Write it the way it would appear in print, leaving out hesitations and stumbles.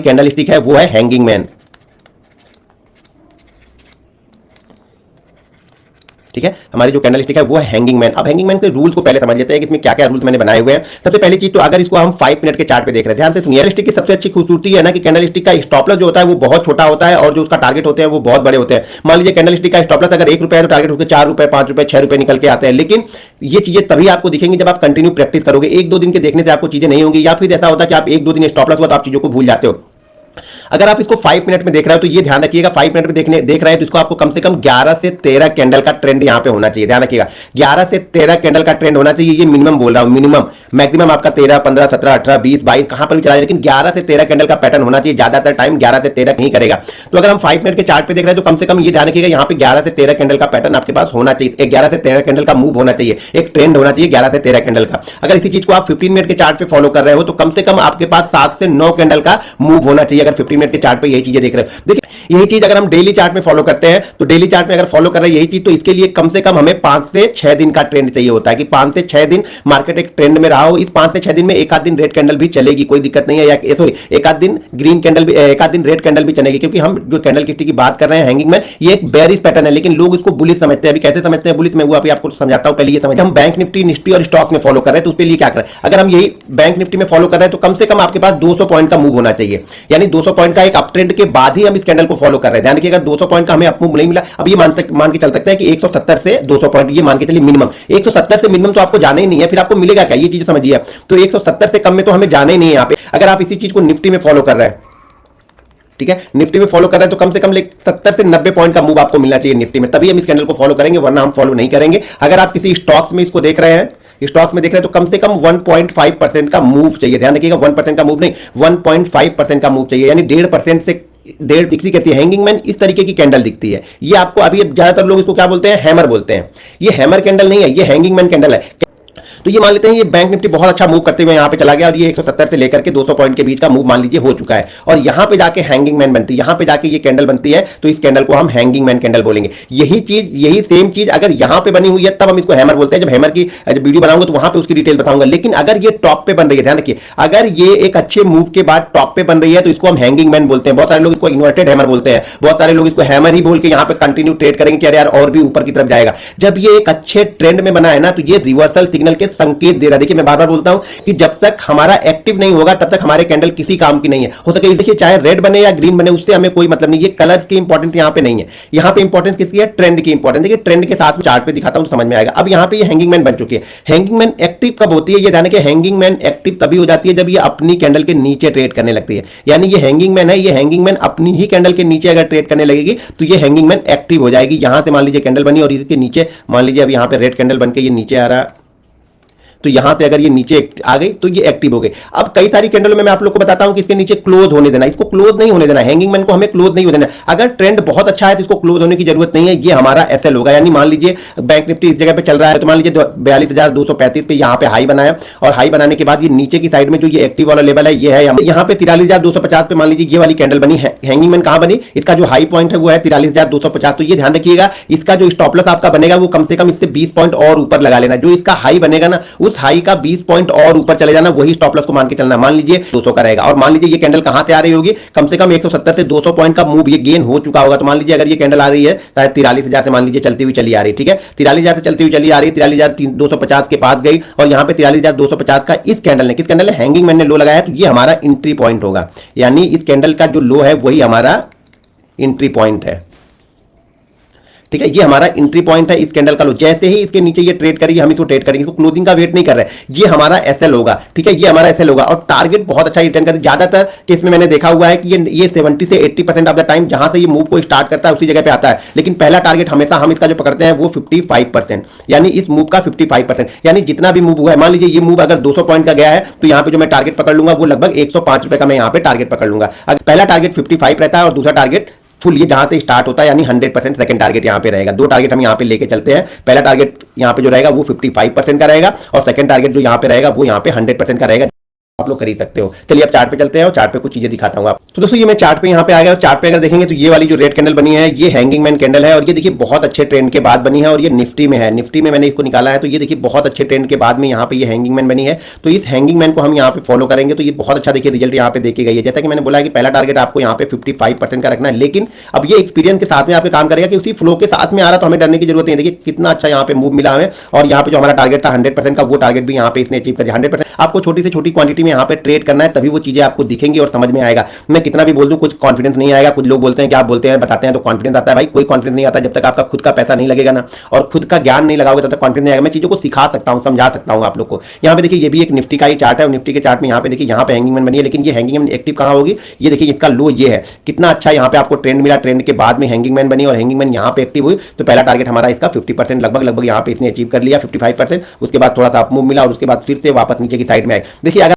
Candle stick है वो है हैंगिंग मैन। ठीक है, हमारी जो कैंडल स्टिक है वो है हैंगिंग मैन। अब हैंगिंग मैन के रूल्स को पहले समझ लेते हैं कि इसमें क्या क्या रूल्स मैंने बनाए हुए हैं। सबसे पहली चीज तो अगर इसको हम 5 मिनट के चार्ट पे देख रहे हैं, ध्यान से सुनिए। कैंडल स्टिक की सबसे अच्छी खूबसूरती है ना कि कैंडल स्टिक का स्टॉप लॉस जो होता है वो बहुत छोटा होता है और जो उसका टारगेट होते हैं वो बहुत बड़े होते हैं। मान लीजिए कैंडल स्टिक का स्टॉप लॉस अगर 1 रुपया है तो टारगेट होकर 4 रुपए, 5 रुपए, 6 रुपए निकल के आते हैं। लेकिन ये चीजें तभी आपको दिखेंगी जब आप कंटिन्यू प्रैक्टिस करोगे। 1-2 दिन के देखने से आपको चीजें नहीं होंगी, या फिर ऐसा होता है कि आप 1-2 दिन स्टॉप लॉस हुआ तो आप चीजों को भूल जाते हो। अगर आप इसको 5 मिनट में देख रहे हो तो ये ध्यान रखिएगा, 5 मिनट में देख रहे हैं तो इसको आपको कम से कम 11 से 13 कैंडल का ट्रेंड यहां पे होना चाहिए। ध्यान रखिएगा 11 से 13 कैंडल का ट्रेंड होना चाहिए। ये मिनिमम बोल रहा हूं, मिनिमम। मैक्सिमम आपका 13, 15, 17, 18, 20, 22 कहां पर भी चला जाए, लेकिन 11 से 13 कैंडल का पैटर्न होना चाहिए। ज्यादातर टाइम 11 से 13 नहीं करेगा। तो अगर हम 5 मिनट के चार्ट पे देख रहे हैं तो कम से कम ये ध्यान रखिएगा यहाँ पे 11 से 13 कैंडल का पैटर्न आपके पास होना चाहिए। 11 से 13 कैंडल का मूव होना चाहिए, एक ट्रेंड होना चाहिए 11 से 13 कैंडल का। अगर इसी चीज को आप 15 मिनट के चार्ट पे फॉलो कर रहे हो तो कम से कम आपके पास 7 से 9 कैंडल का मूव होना चाहिए। अगर 15 मिनट के चार्ट पे यही चीजें देख रहे हो, देखिए यही चीज अगर हम डेली चार्ट में फॉलो करते हैं तो डेली चार्ट में अगर फॉलो कर रहे हैं यही चीज, तो इसके लिए कम से कम हमें 5 से 6 दिन का ट्रेंड चाहिए होता है कि 5 से 6 दिन मार्केट एक ट्रेंड में रहा हो। इस 5 से 6 दिन में एक आध दिन रेड कैंडल भी चलेगी, कोई दिक्कत नहीं है, या सॉरी एक आध दिन ग्रीन कैंडल भी, एक आध दिन रेड कैंडल भी चलेगी। क्योंकि हम जो कैंडल की की बात कर रहे हैं हैंगिंग मैन, ये एक बेयरिश पैटर्न है, लेकिन लोग इसको बुलिश समझते हैं। अभी कैसे समझते हैं बुलिश, मैं वो अभी आपको समझाता हूं। पहले ये समझ, हम बैंक निफ्टी और स्टॉक्स में फॉलो कर रहे हैं तो उसके लिए क्या करें। अगर हम यही बैंक निफ्टी में फॉलो कर रहे हैं तो कम से कम आपके पास 200 पॉइंट का मूव होना चाहिए, यानी 200 पॉइंट का एक अप ट्रेंड के बाद ही हम इस कैंडल को फॉलो कर रहे हैं। ध्यान रखिए अगर 200 पॉइंट का हमें अप मूव नहीं मिला, अब ये मान के चल सकते हैं कि 170 से 200 पॉइंट ये मान के चलिए मिनिमम। 170 से मिनिमम तो आपको जाना ही नहीं है, फिर आपको मिलेगा क्या, ये चीज समझिए। तो 170 से कम में तो हमें जाना ही नहीं है यहाँ पे। अगर आप इसी चीज को निफ्टी में फॉलो कर रहे हैं, ठीक है, निफ्टी में फॉलो कर रहे हैं तो कम से कम 70 से 90 पॉइंट का मूव आपको मिलना चाहिए निफ्टी में, तभी हम इस कैंडल को फॉलो करेंगे, वरना हम फॉलो नहीं करेंगे। अगर आप किसी स्टॉक्स में इसको देख रहे हैं, स्टॉक्स में देख रहे हैं तो कम से कम 1.5% का मूव चाहिए। ध्यान रखिएगा 1% का मूव नहीं, 1.5% का मूव चाहिए, यानी 1.5% से 1.5 दिखती कहती है हैंगिंग मैन, इस तरीके की कैंडल दिखती है। ये आपको अभी ज्यादातर लोग इसको क्या बोलते हैं, हैमर बोलते हैं। ये हैमर कैंडल नहीं है, ये हैंगिंग मैन कैंडल है। तो ये मान लेते हैं ये बैंक निफ्टी बहुत अच्छा मूव करते हुए यहां पे चला गया और ये 170 से लेकर के 200 पॉइंट के बीच का मूव मान लीजिए हो चुका है, और यहां पे जाके हैंगिंग मैन बनती है, यहां पे जाके ये कैंडल बनती है, तो इस कैंडल को हम हैंगिंग मैन कैंडल बोलेंगे। यही चीज, यही सेम चीज अगर यहां पे बनी हुई है तब हम इसको हैमर बोलते हैं। जब हैमर की वीडियो बनाऊंगा तो वहां पे उसकी डिटेल बताऊंगा। लेकिन अगर ये टॉप पे बन रही है, ध्यान रखिए, अगर ये एक अच्छे मूव के बाद टॉप पे बन रही है तो इसको हम हैंगिंग मैन बोलते हैं। बहुत सारे लोग इसको इन्वर्टेड हैमर बोलते हैं, बहुत सारे लोग इसको हैमर ही बोल के यहां पे कंटिन्यू ट्रेड करेंगे कि अरे यार और भी ऊपर की तरफ जाएगा। जब ये एक अच्छे ट्रेंड में बना है ना तो ये रिवर्सल सिग्नल के संकेत दे रहा है। देखिए मैं बार बार बोलता हूं कि जब तक हमारा एक्टिव नहीं होगा तब तक हमारे कैंडल किसी काम की नहीं है। हो सके देखिए चाहे रेड बने या ग्रीन बने, उससे हमें कोई मतलब नहीं, ये कलर की इंपॉर्टेंट यहां पे नहीं है। यहां पे इंपॉर्टेंस किसकी है, ट्रेंड की इंपॉर्टेंस। देखिए ट्रेंड के साथ में चार्ट पे दिखाता हूं तो समझ में आएगा। अब यहां पे ये हैंगिंग मैन बन चुकी है। हैंगिंग मैन एक्टिव कब होती है, ये ध्यान रखिए, हैंगिंग मैन एक्टिव तभी हो जाती है जब ये अपनी कैंडल के नीचे ट्रेड करने लगती है। यानी ये हैंगिंग मैन है, ये हैंगिंग मैन अपनी ही कैंडल के नीचे अगर ट्रेड करने लगेगी तो ये हैंगिंग मैन एक्टिव हो जाएगी। यहां से मान लीजिए कैंडल बनी और इसके नीचे मान लीजिए अब यहां पे रेड कैंडल बनके ये नीचे आ रहा है, तो यहां से अगर ये नीचे आ गई तो ये एक्टिव हो गई। अब कई सारी कैंडलों में मैं आप लोग को बताता हूं कि इसके नीचे क्लोज होने देना, इसको क्लोज नहीं होने देना, हैंगिंग मैन को हमें क्लोज नहीं होने देना। अगर ट्रेंड बहुत अच्छा है तो इसको क्लोज होने की जरूरत नहीं है, ये हमारा एसएल होगा। यानी मान लीजिए बैंक निफ्टी इस जगह पे चल रहा है तो मान लीजिए 42,235 पे यहां पे हाई बनाया, और हाई बनाने के बाद ये नीचे की साइड में जो ये एक्टिव वाला लेवल है ये है, यहां पे 43,250 पे मान लीजिए ये वाली कैंडल बनी है। हैंगिंग मैन कहां बनी, इसका जो हाई पॉइंट है वो है 43,250। तो ये ध्यान रखिएगा, इसका जो स्टॉप लॉस आपका बनेगा वो कम से कम इससे 20 पॉइंट और ऊपर लगा लेना। जो इसका हाई बनेगा ना, उस हाई का 20 पॉइंट और ऊपर चले जाना, वही स्टॉप लॉस को मान के चलना। मान लीजिए 200 का रहेगा, और मान लीजिए ये कैंडल कहां से आ रही होगी, कम से कम 170 से 200 पॉइंट का मूव ये गेन हो चुका होगा। तो मान लीजिए अगर ये कैंडल आ रही है शायद 43,000 से मान लीजिए चलती हुई चली आ रही है, ठीक है, 43,000 से चलती हुई चली आ रही है, 43,250 के पास गई और यहां पे 43,250 का इस कैंडल ने, किस कैंडल ने, हैंगिंग मैन ने लो लगाया, तो ये हमारा एंट्री पॉइंट होगा। यानी इस कैंडल का जो लो है वही हमारा एंट्री पॉइंट है, ठीक है, ये हमारा एंट्री पॉइंट है इस कैंडल का लो। जैसे ही इसके नीचे ये ट्रेड करेगी हम इसको ट्रेड करेंगे, इसको क्लोजिंग का वेट नहीं कर रहे, ये हमारा एसएल होगा, ठीक है, ये हमारा एसएल होगा। और टारगेट बहुत अच्छा रिटर्न करता है। ज्यादातर केस में मैंने देखा हुआ है कि ये 70 से 80% ऑफ द टाइम जहां से ये मूव को स्टार्ट करता है उसी जगह पे आता है। लेकिन पहला टारगेट हमेशा हम इसका जो पकड़ते हैं वो 55%, यानी इस मूव का 55%, यानी जितना भी मूव हुआ है, मान लीजिए ये मूव अगर 200 पॉइंट का गया है तो यहां पे जो मैं टारगेट पकड़ लूंगा वो लगभग 105 रुपए का मैं यहां पे टारगेट पकड़ लूंगा। अगर पहला टारगेट 55 रहता है और दूसरा टारगेट फुल ये जहां से स्टार्ट होता है, यानी 100% सेकंड टारगेट यहां पे रहेगा। दो टारगेट हम यहां पे लेके चलते हैं। पहला टारगेट यहां पे जो रहेगा वो 55% का रहेगा और सेकंड टारगेट जो यहां पे रहेगा वो यहां पे 100% का रहेगा। आप लोग खरीद सकते हो। चलिए अब चार्ट पे चलते हैं और चार्ट पे कुछ चीजें दिखाता हूं आप। तो दोस्तों ये मैं चार्ट पे यहाँ पे आ गया और चार्ट पे अगर देखेंगे तो ये वाली जो रेड कैंडल बनी है ये हैंगिंग मैन कैंडल है और ये देखिए बहुत अच्छे ट्रेंड के बाद बनी है और ये निफ्टी में है। निफ्टी में मैंने इसको निकाला है तो ये देखिए बहुत अच्छे ट्रेंड के बाद में यहाँ पे ये हैंगिंग मैन बनी है। तो इस हैंगिंग मैन को हम यहाँ पे फॉलो करेंगे तो ये बहुत अच्छा देखिए रिजल्ट यहाँ पे देखी गई है। जैसा कि मैंने बोला कि पहला टारगेट आपको यहाँ पे 55% का रखना है, लेकिन अब ये एक्सपीरियंस के साथ में आपके काम करेगा कि उसी फ्लो के साथ में आ रहा तो हमें डरने की जरूरत नहीं है। देखिए कितना अच्छा यहाँ पे मूव मिला हमें और यहाँ पे जो हमारा टारगेट था 100% का वो टारगेट भी यहाँ पे इसने अचीव कर दिया। 100% आपको छोटी से छोटी क्वांटिटी में यहाँ पे ट्रेड करना है तभी वो चीजें आपको दिखेंगी और समझ में आएगा। मैं कितना भी बोल दूं कुछ कॉन्फिडेंस नहीं आएगा। कुछ लोग बोलते हैं कि आप बोलते हैं बताते हैं तो कॉन्फिडेंस आता है, भाई कोई कॉन्फिडेंस नहीं आता जब तक आपका खुद का पैसा नहीं लगेगा ना और खुद का ज्ञान नहीं लगाओगे तब तक कॉन्फिडेंस नहीं आएगा। मैं चीजों को सिखा सकता हूं, समझा सकता हूं आप लोग को। यहाँ पे देखिए ये भी एक निफ्टी का ही चार्ट है और निफ्टी के चार्ट में यहाँ पे देखिए यहाँ पे हैंगिंग मैन बनी है, लेकिन ये हैंगिंग मैन एक्टिव कहां होगी, ये देखिए इसका लो ये है। कितना अच्छा यहाँ पे आपको ट्रेंड मिला, ट्रेंड के बाद में हैंगिंग मैन बनी और हैंगिंग मैन यहाँ पे एक्टिव हुई तो पहला टारगेट हमारा इसका 50% लगभग यहाँ पे इसने अचीव कर लिया 55%। उसके बाद थोड़ा सा अप मूव मिला और उसके बाद फिर से वापस नीचे की साइड में आए। देखिए अगर